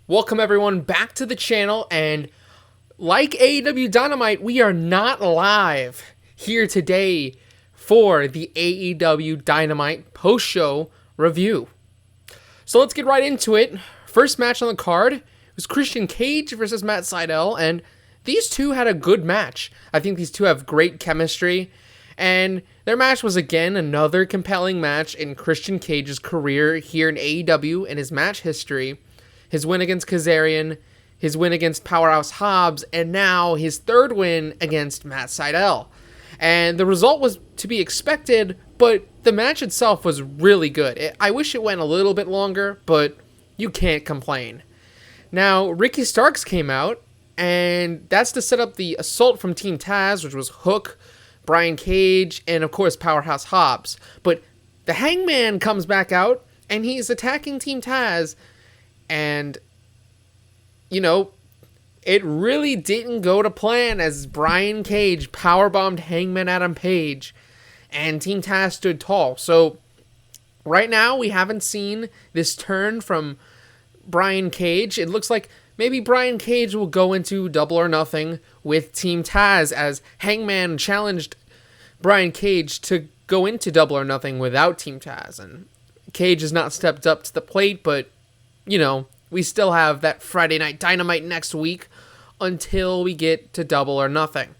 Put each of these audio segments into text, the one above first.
Welcome everyone back to the channel, and like AEW Dynamite, we are not live here today for the AEW Dynamite post-show review. So let's get right into it. First match on the card was Christian Cage versus Matt Sydal, and these two had a good match. I think these two have great chemistry, and their match was again another compelling match in Christian Cage's career here in AEW and his match history. His win against Kazarian, his win against Powerhouse Hobbs, and now his third win against Matt Sydal. And the result was to be expected, but the match itself was really good. I wish it went a little bit longer, but you can't complain. Now, Ricky Starks came out, and that's to set up the assault from Team Taz, which was Hook, Brian Cage, and of course Powerhouse Hobbs. But the Hangman comes back out, and he's attacking Team Taz. And, you know, it really didn't go to plan as Brian Cage powerbombed Hangman Adam Page and Team Taz stood tall. So right now we haven't seen this turn from Brian Cage. It looks like maybe Brian Cage will go into Double or Nothing with Team Taz as Hangman challenged Brian Cage to go into Double or Nothing without Team Taz. And Cage has not stepped up to the plate, but you know, we still have that Friday Night Dynamite next week until we get to Double or Nothing.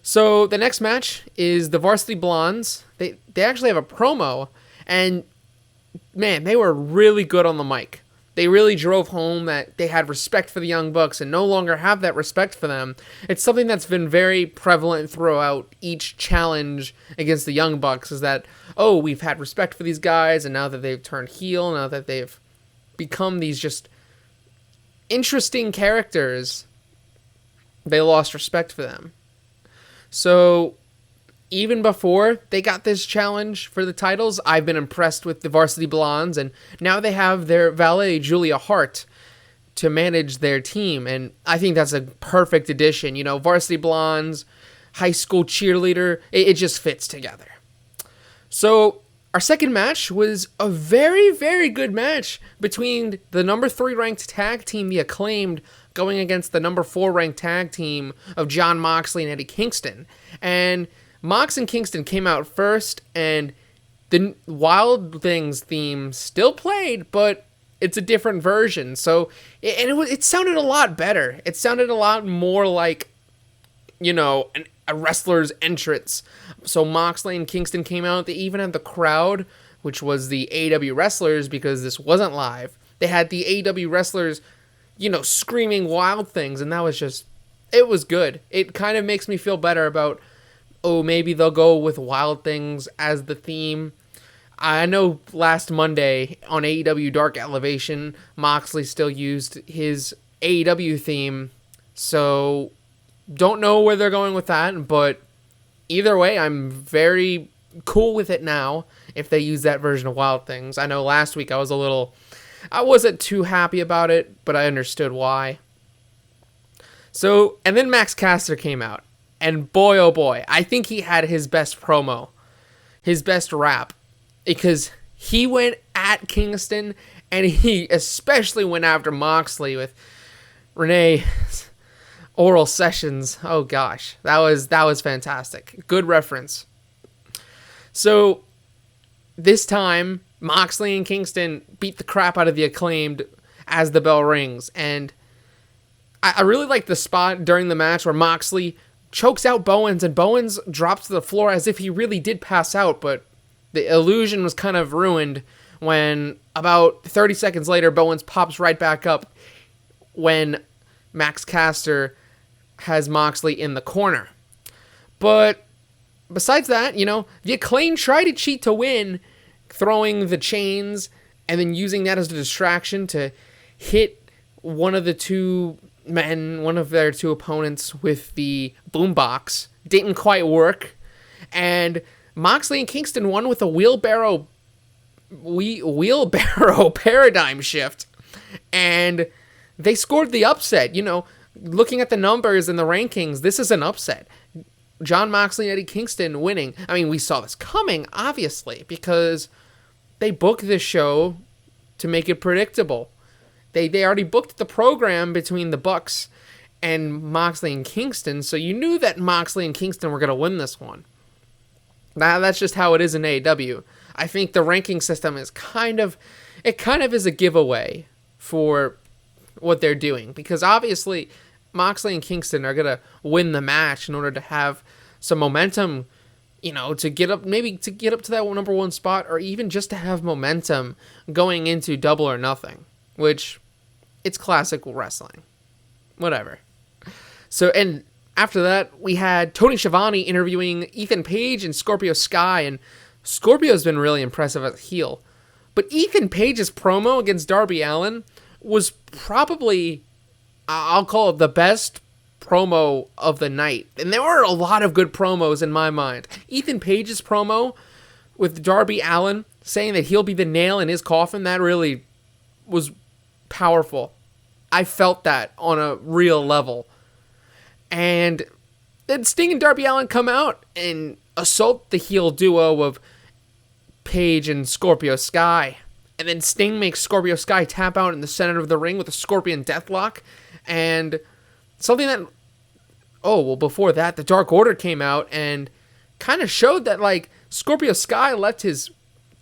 So the next match is the Varsity Blondes. They actually have a promo, and man, they were really good on the mic. They really drove home that they had respect for the Young Bucks and no longer have that respect for them. It's something that's been very prevalent throughout each challenge against the Young Bucks is that, oh, we've had respect for these guys, and now that they've turned heel, now that they've become these just interesting characters, they lost respect for them. So even before they got this challenge for the titles, I've been impressed with the Varsity Blondes, and now they have their valet Julia Hart to manage their team, and I think that's a perfect addition. You know, Varsity Blondes, high school cheerleader, it just fits together. So our second match was a very, very good match between the number 3 ranked tag team, the Acclaimed, going against the number 4 ranked tag team of Jon Moxley and Eddie Kingston. And Mox and Kingston came out first, and the Wild Things theme still played, but it's a different version. So it sounded a lot better. It sounded a lot more like, you know, a wrestler's entrance. So Moxley and Kingston came out. They even had the crowd, which was the AEW wrestlers, because this wasn't live. They had the AEW wrestlers, you know, screaming Wild Things, and that was just, it was good. It kind of makes me feel better about, oh, maybe they'll go with Wild Things as the theme. I know last Monday on AEW Dark Elevation, Moxley still used his AEW theme, so don't know where they're going with that, but either way, I'm very cool with it now if they use that version of Wild Things. I know last week I wasn't too happy about it, but I understood why. So, and then Max Caster came out, and boy, oh boy, I think he had his best promo, his best rap, because he went at Kingston, and he especially went after Moxley with Renee's oral sessions. Oh gosh, that was fantastic. Good reference. So this time, Moxley and Kingston beat the crap out of the Acclaimed as the bell rings, and I really like the spot during the match where Moxley chokes out Bowens, and Bowens drops to the floor as if he really did pass out, but the illusion was kind of ruined when about 30 seconds later, Bowens pops right back up when Max Caster has Moxley in the corner. But besides that, you know, the Acclaimed tried to cheat to win, throwing the chains and then using that as a distraction to hit one of their two opponents with the boombox. Didn't quite work. And Moxley and Kingston won with a wheelbarrow paradigm shift. And they scored the upset. You know, looking at the numbers and the rankings, this is an upset. Jon Moxley and Eddie Kingston winning. I mean, we saw this coming, obviously, because they booked this show to make it predictable. They already booked the program between the Bucks and Moxley and Kingston, so you knew that Moxley and Kingston were going to win this one. Now, that's just how it is in AEW. I think the ranking system is kind of is a giveaway for what they're doing, because obviously Moxley and Kingston are going to win the match in order to have some momentum, to get up to that number one spot, or even just to have momentum going into Double or Nothing, which it's classic wrestling. Whatever. So, and after that, we had Tony Schiavone interviewing Ethan Page and Scorpio Sky, and Scorpio's been really impressive as a heel. But Ethan Page's promo against Darby Allin was probably, I'll call it, the best promo of the night. And there were a lot of good promos in my mind. Ethan Page's promo with Darby Allin saying that he'll be the nail in his coffin, that really was powerful. I felt that on a real level. And then Sting and Darby Allin come out and assault the heel duo of Page and Scorpio Sky. And then Sting makes Scorpio Sky tap out in the center of the ring with a Scorpion Deathlock. And something that... before that, the Dark Order came out and kind of showed that, Scorpio Sky left his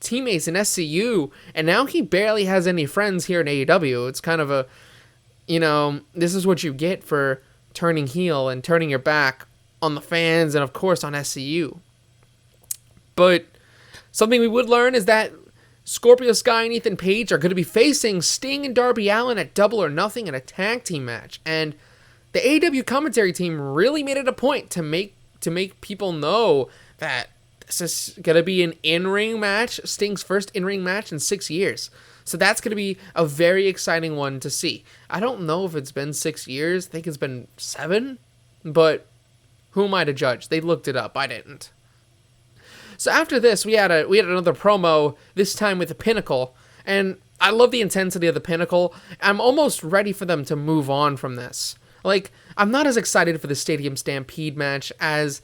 teammates in SCU, and now he barely has any friends here in AEW. It's kind of a, this is what you get for turning heel and turning your back on the fans and, of course, on SCU. But something we would learn is that Scorpio Sky and Ethan Page are going to be facing Sting and Darby Allin at Double or Nothing in a tag team match. And the AEW commentary team really made it a point to make people know that this is going to be an in-ring match, Sting's first in-ring match in 6 years. So that's going to be a very exciting one to see. I don't know if it's been 6 years. I think it's been 7. But who am I to judge? They looked it up. I didn't. So after this, we had another promo, this time with the Pinnacle. And I love the intensity of the Pinnacle. I'm almost ready for them to move on from this. I'm not as excited for the Stadium Stampede match as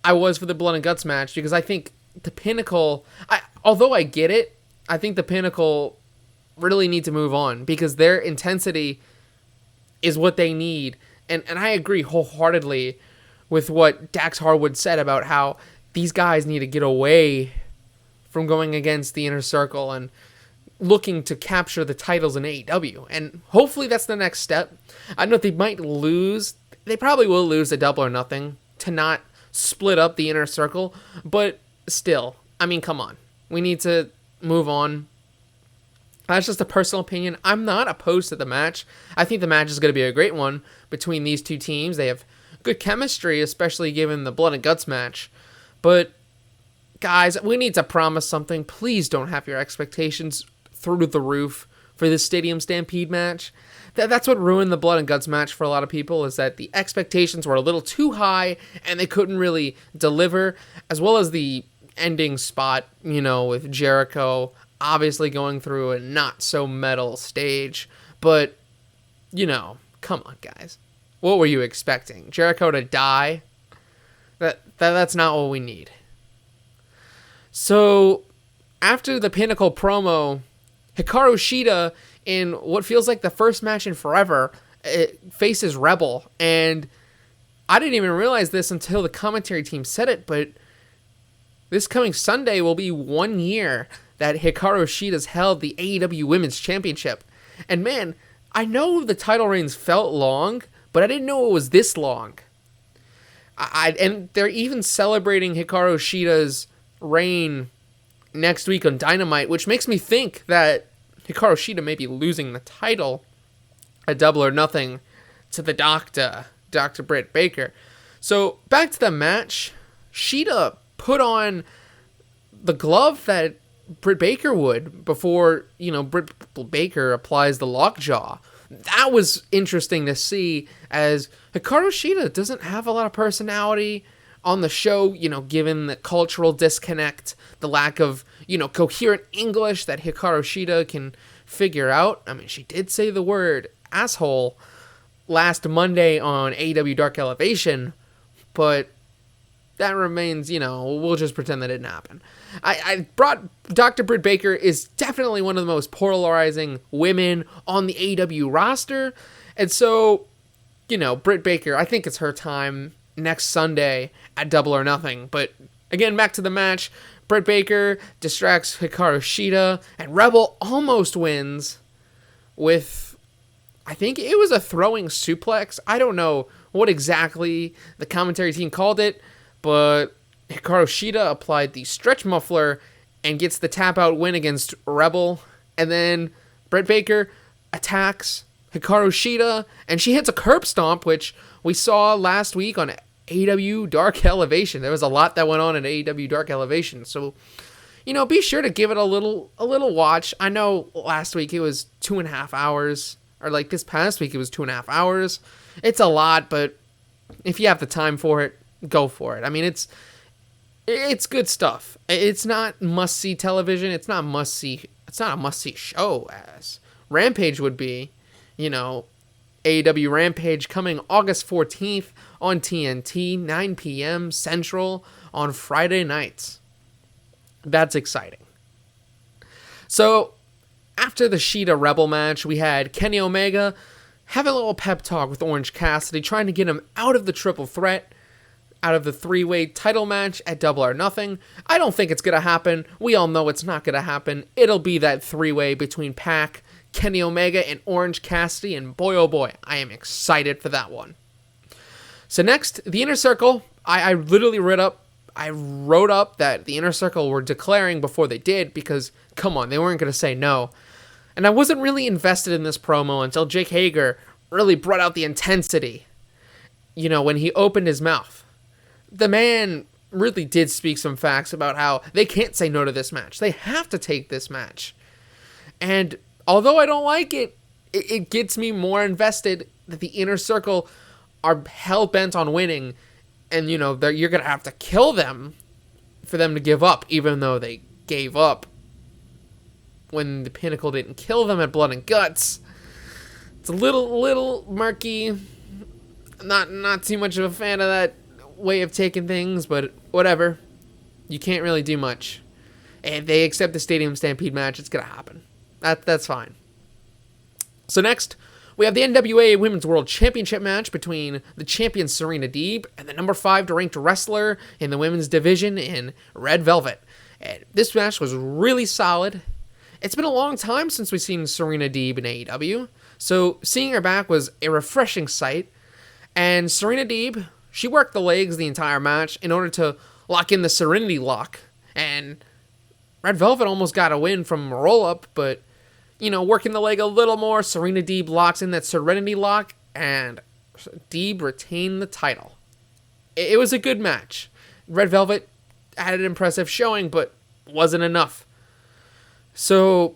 I was for the Blood and Guts match, because I think the Pinnacle, although I get it, I think the Pinnacle really need to move on, because their intensity is what they need. And I agree wholeheartedly with what Dax Harwood said about how these guys need to get away from going against the Inner Circle and looking to capture the titles in AEW. And hopefully that's the next step. I know they might lose. They probably will lose a Double or Nothing to not split up the Inner Circle. But still, come on. We need to move on. That's just a personal opinion. I'm not opposed to the match. I think the match is going to be a great one between these two teams. They have good chemistry, especially given the Blood and Guts match. But, guys, we need to promise something. Please don't have your expectations through the roof for this Stadium Stampede match. That's what ruined the Blood and Guts match for a lot of people, is that the expectations were a little too high and they couldn't really deliver, as well as the ending spot, with Jericho obviously going through a not so metal stage. But, come on, guys. What were you expecting? Jericho to die? That's not what we need. So, after the Pinnacle promo, Hikaru Shida, in what feels like the first match in forever, faces Rebel. And I didn't even realize this until the commentary team said it, but this coming Sunday will be 1 year that Hikaru Shida's held the AEW Women's Championship. And man, I know the title reigns felt long, but I didn't know it was this long. And they're even celebrating Hikaru Shida's reign next week on Dynamite, which makes me think that Hikaru Shida may be losing the title at Double or Nothing to the Dr. Britt Baker. So back to the match, Shida put on the glove that Britt Baker would before, Britt Baker applies the lockjaw. That was interesting to see, as Hikaru Shida doesn't have a lot of personality on the show, given the cultural disconnect, the lack of, coherent English that Hikaru Shida can figure out. She did say the word asshole last Monday on AEW Dark Elevation, but that remains, we'll just pretend that didn't happen. I brought Dr. Britt Baker is definitely one of the most polarizing women on the AEW roster. And so, Britt Baker, I think it's her time next Sunday at Double or Nothing. But again, back to the match. Britt Baker distracts Hikaru Shida, and Rebel almost wins with, I think it was a throwing suplex. I don't know what exactly the commentary team called it, but Hikaru Shida applied the stretch muffler and gets the tap out win against Rebel. And then Britt Baker attacks Hikaru Shida, and she hits a curb stomp, which we saw last week on AEW Dark Elevation. There was a lot that went on in AEW Dark Elevation, so be sure to give it a little watch. I know last week it was 2.5 hours, or like this past week it was 2.5 hours. It's a lot, but if you have the time for it, go for it. I mean, it's good stuff. It's not must-see television. It's not a must-see show as Rampage would be. AEW Rampage coming August 14th on TNT, 9 p.m. Central on Friday nights. That's exciting. So, after the Shida Rebel match, we had Kenny Omega have a little pep talk with Orange Cassidy, trying to get him out of the triple threat, out of the three-way title match at Double or Nothing. I don't think it's going to happen. We all know it's not going to happen. It'll be that three-way between Pac, Kenny Omega, and Orange Cassidy, and boy oh boy, I am excited for that one. So next, the Inner Circle. I literally wrote up that the Inner Circle were declaring before they did, because, come on, they weren't going to say no. And I wasn't really invested in this promo until Jake Hager really brought out the intensity, when he opened his mouth. The man really did speak some facts about how they can't say no to this match. They have to take this match. And although I don't like it, it gets me more invested that the Inner Circle are hell-bent on winning, and, you're going to have to kill them for them to give up, even though they gave up when the Pinnacle didn't kill them at Blood and Guts. It's a little murky. Not too much of a fan of that way of taking things, but whatever. You can't really do much. And they accept the Stadium Stampede match, it's going to happen. That's fine. So next, we have the NWA Women's World Championship match between the champion Serena Deb and the number 5 ranked wrestler in the women's division in Red Velvet. And this match was really solid. It's been a long time since we've seen Serena Deb in AEW, so seeing her back was a refreshing sight. And Serena Deb, she worked the legs the entire match in order to lock in the Serenity Lock. And Red Velvet almost got a win from a roll-up, but working the leg a little more, Serena Deb locks in that Serenity Lock, and Deb retained the title. It was a good match. Red Velvet had an impressive showing, but wasn't enough. So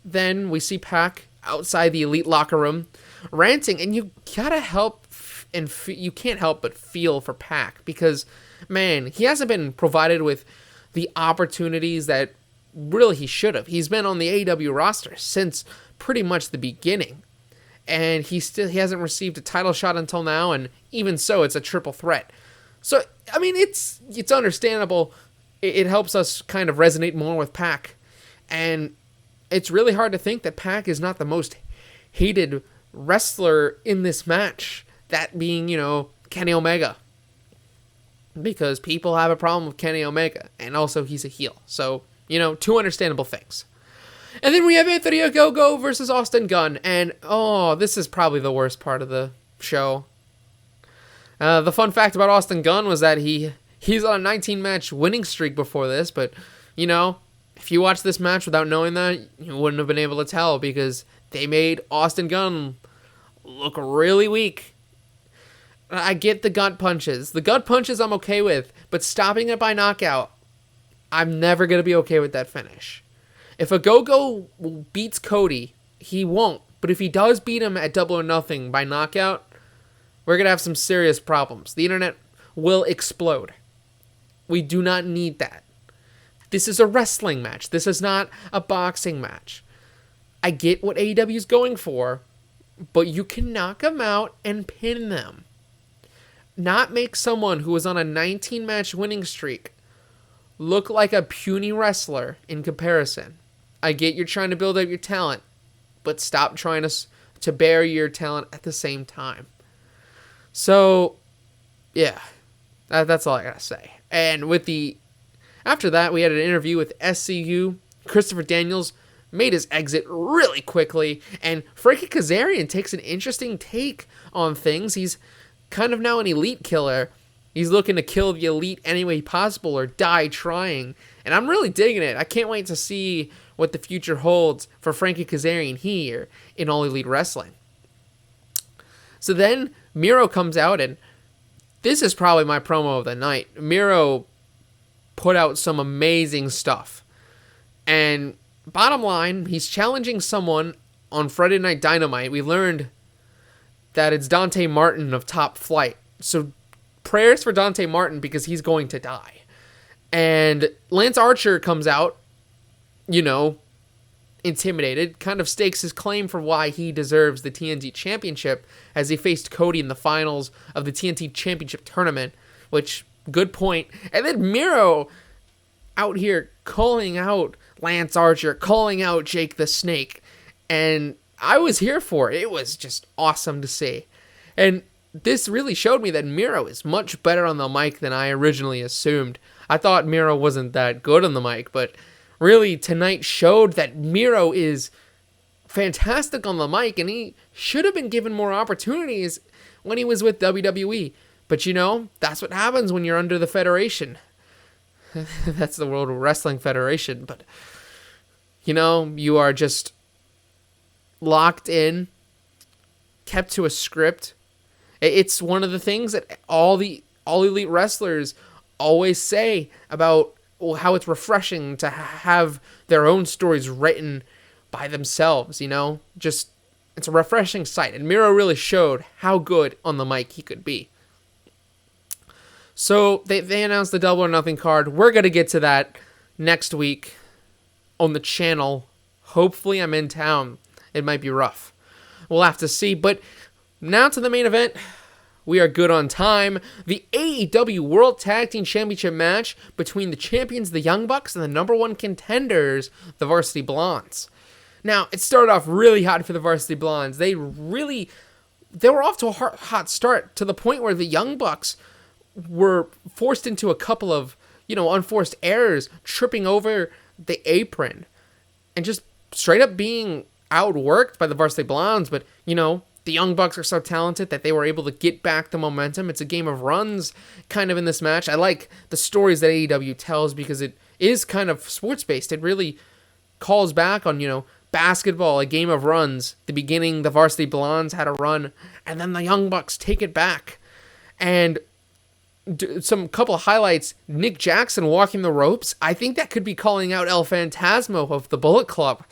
then we see Pac outside the Elite locker room, ranting, and you gotta help, and you can't help but feel for Pac, because, man, he hasn't been provided with the opportunities that really he should have. He's been on the AEW roster since pretty much the beginning, and he hasn't received a title shot until now, and even so, it's a triple threat. So, I mean, it's understandable. It helps us kind of resonate more with Pac, and it's really hard to think that Pac is not the most hated wrestler in this match, that being, Kenny Omega. Because people have a problem with Kenny Omega, and also he's a heel. So, two understandable things. And then we have Anthony Ogogo versus Austin Gunn, and, this is probably the worst part of the show. The fun fact about Austin Gunn was that he's on a 19-match winning streak before this, but, if you watch this match without knowing that, you wouldn't have been able to tell, because they made Austin Gunn look really weak. I get the gut punches. The gut punches I'm okay with, but stopping it by knockout, I'm never going to be okay with that finish. If Ogogo beats Cody, he won't. But if he does beat him at Double or Nothing by knockout, we're going to have some serious problems. The internet will explode. We do not need that. This is a wrestling match. This is not a boxing match. I get what AEW is going for, but you can knock them out and pin them. not make someone who was on a 19-match winning streak look like a puny wrestler in comparison. I get you're trying to build up your talent, but stop trying to bury your talent at the same time. So, yeah, that's all I gotta say. And after that, we had an interview with SCU. Christopher Daniels made his exit really quickly, and Frankie Kazarian takes an interesting take on things. He's kind of now an elite killer. He's looking to kill the elite any way possible or die trying, and I'm really digging it. I can't wait to see what the future holds for Frankie Kazarian here in All Elite Wrestling. So then Miro comes out, and this is probably my promo of the night. Miro put out some amazing stuff. And bottom line, he's challenging someone on Friday Night Dynamite. We learned that it's Dante Martin of Top Flight. So prayers for Dante Martin because he's going to die. And Lance Archer comes out, intimidated, kind of stakes his claim for why he deserves the TNT Championship as he faced Cody in the finals of the TNT Championship tournament, which, good point. And then Miro out here calling out Lance Archer, calling out Jake the Snake, and I was here for it. It was just awesome to see. And this really showed me that Miro is much better on the mic than I originally assumed. I thought Miro wasn't that good on the mic, but really tonight showed that Miro is fantastic on the mic, and he should have been given more opportunities when he was with WWE. But that's what happens when you're under the Federation. That's the World Wrestling Federation. But, you are just locked in, kept to a script. It's one of the things that all elite wrestlers always say about how it's refreshing to have their own stories written by themselves, Just, it's a refreshing sight. And Miro really showed how good on the mic he could be. So they announced the Double or Nothing card. We're going to get to that next week on the channel. Hopefully I'm in town. It might be rough. We'll have to see. But now to the main event. We are good on time. The AEW World Tag Team Championship match between the champions, the Young Bucks, and the number one contenders, the Varsity Blondes. Now, it started off really hot for the Varsity Blondes. They were off to a hot start to the point where the Young Bucks were forced into a couple of, unforced errors, tripping over the apron and just straight up being outworked by the Varsity Blondes. But, the Young Bucks are so talented that they were able to get back the momentum. It's a game of runs kind of in this match. I like the stories that AEW tells because it is kind of sports-based. It really calls back on, basketball, a game of runs. The beginning, the Varsity Blondes had a run, and then the Young Bucks take it back. And some couple of highlights, Nick Jackson walking the ropes. I think that could be calling out El Phantasmo of the Bullet Club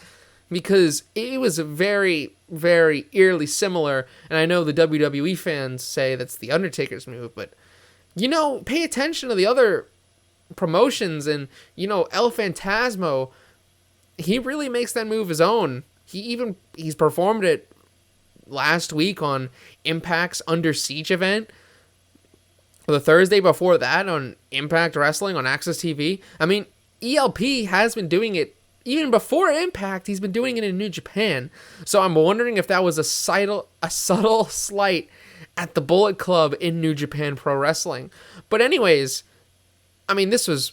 because it was very, very eerily similar. And I know the WWE fans say that's the Undertaker's move, but, pay attention to the other promotions. And, El Phantasmo, he really makes that move his own. He's performed it last week on Impact's Under Siege event. The Thursday before that on Impact Wrestling on Access TV. I mean, ELP has been doing it even before Impact. He's been doing it in New Japan. So I'm wondering if that was a subtle slight at the Bullet Club in New Japan Pro Wrestling. But anyways, I mean, this was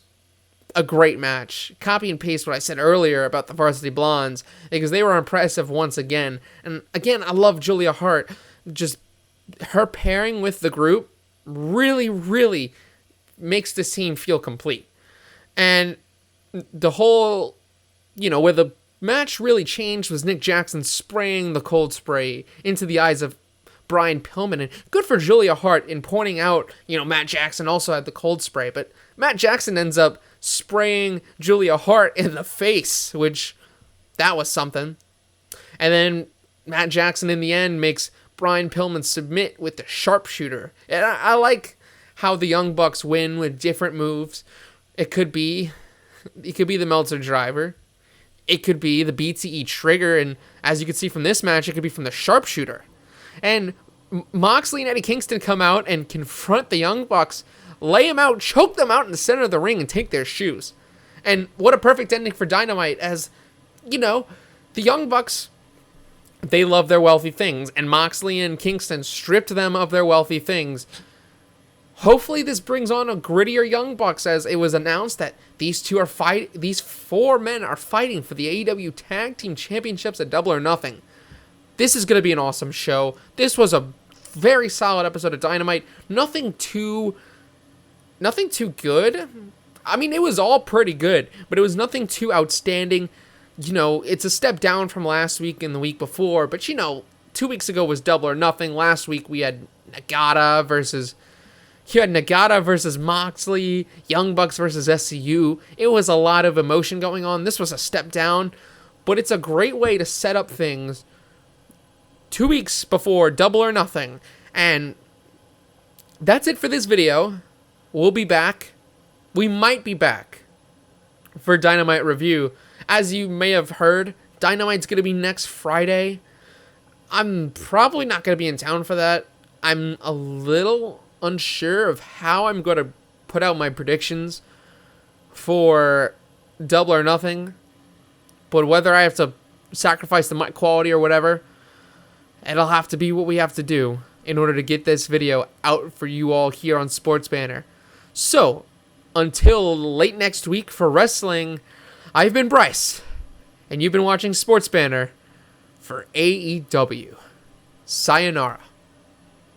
a great match. Copy and paste what I said earlier about the Varsity Blondes because they were impressive once again. And again, I love Julia Hart. Just her pairing with the group really, really makes this team feel complete. And the whole, where the match really changed was Nick Jackson spraying the cold spray into the eyes of Brian Pillman. And good for Julia Hart in pointing out, Matt Jackson also had the cold spray. But Matt Jackson ends up spraying Julia Hart in the face, which that was something. And then Matt Jackson in the end makes Brian Pillman submit with the Sharpshooter. And I like how the Young Bucks win with different moves. It could be the Meltzer Driver. It could be the BTE Trigger. And as you can see from this match, it could be from the Sharpshooter. And Moxley and Eddie Kingston come out and confront the Young Bucks, lay them out, choke them out in the center of the ring, and take their shoes. And what a perfect ending for Dynamite, as, you know, the Young Bucks, they love their wealthy things, and Moxley and Kingston stripped them of their wealthy things. Hopefully this brings on a grittier Young Bucks, as it was announced that these four men are fighting for the AEW Tag Team Championships at Double or Nothing. This is going to be an awesome show. This was a very solid episode of Dynamite. Nothing too good. I mean, it was all pretty good, but it was nothing too outstanding. You know, it's a step down from last week and the week before, but, you know, 2 weeks ago was Double or Nothing. Last week we had Nagata versus Moxley, Young Bucks versus SCU. It was a lot of emotion going on. This was a step down, but it's a great way to set up things 2 weeks before Double or Nothing. And that's it for this video. We'll be back. We might be back for Dynamite review. As you may have heard, Dynamite's going to be next Friday. I'm probably not going to be in town for that. I'm a little unsure of how I'm going to put out my predictions for Double or Nothing. But whether I have to sacrifice the mic quality or whatever, it'll have to be what we have to do in order to get this video out for you all here on Sports Banter. So, until late next week for wrestling, I've been Bryce, and you've been watching Sports Banter for AEW. Sayonara.